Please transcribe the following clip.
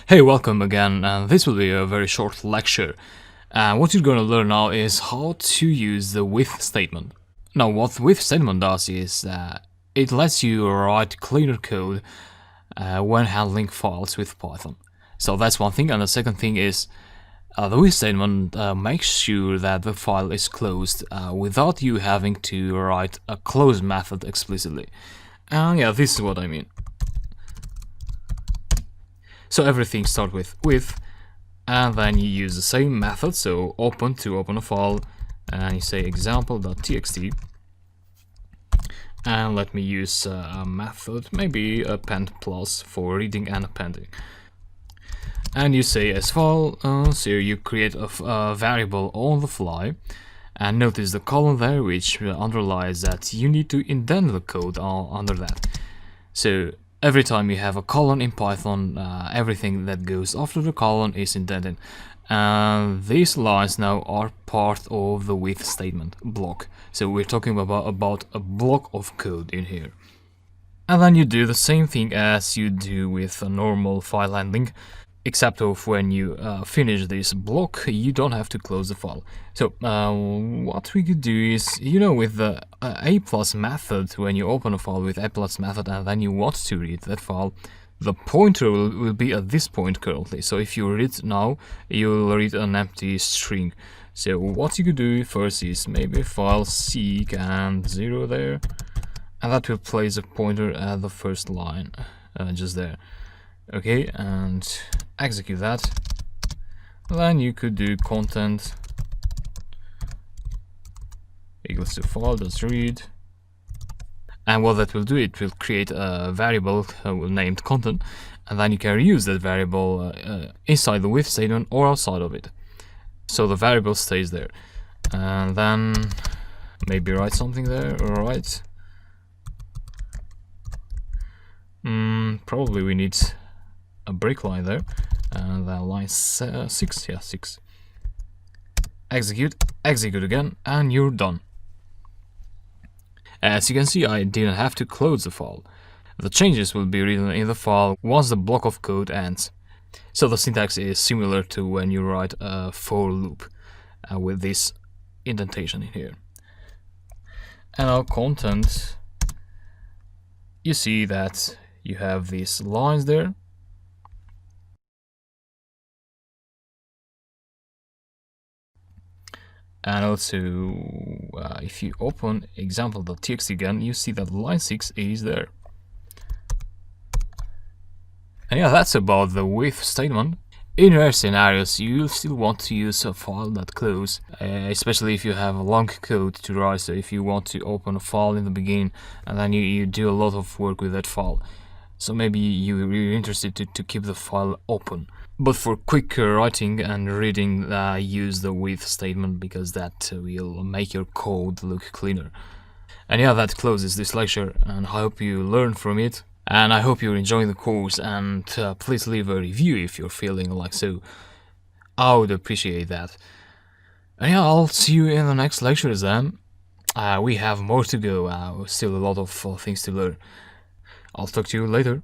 Hey, welcome again, and this will be a very short lecture. What you're going to learn now is how to use the with statement. Now, what the with statement does is it lets you write cleaner code when handling files with Python. So that's one thing, and the second thing is the with statement makes sure that the file is closed without you having to write a close method explicitly. And yeah, this is what I mean. So everything starts with, and then you use the same method, so open to open a file, and you say example.txt, and let me use a method, maybe append plus for reading and appending. And you say as file, so you create a variable on the fly, and notice the colon there, which underlies that you need to indent the code under that. So every time you have a colon in Python, everything that goes after the colon is indented. And these lines now are part of the with statement block. So we're talking about a block of code in here. And then you do the same thing as you do with a normal file handling, except of when you finish this block, you don't have to close the file. So what we could do is, with the a plus method, when you open a file with a plus method and then you want to read that file, the pointer will be at this point currently. So if you read now, you'll read an empty string. So what you could do first is maybe file seek and 0 there, and that will place a pointer at the first line, just there. Okay, and execute that. Then you could do content equals to file.read, and what that will do, it will create a variable named content, and then you can reuse that variable inside the with statement or outside of it, so the variable stays there. And then maybe write something there. Alright, probably we need a break line there, and then line 6, yeah, 6. Execute again, and you're done. As you can see, I didn't have to close the file. The changes will be written in the file once the block of code ends. So the syntax is similar to when you write a for loop with this indentation in here. And our content, you see that you have these lines there. And also, if you open example.txt again, you see that line 6 is there. And yeah, that's about the with statement. In rare scenarios, you'll still want to use a file.close, especially if you have a long code to write. So if you want to open a file in the beginning, and then you do a lot of work with that file. So maybe you're interested to keep the file open. But for quick writing and reading, use the with statement, because that will make your code look cleaner. And yeah, that closes this lecture, and I hope you learned from it. And I hope you're enjoying the course, and please leave a review if you're feeling like so. I would appreciate that. And yeah, I'll see you in the next lectures then. We have more to go, still a lot of things to learn. I'll talk to you later.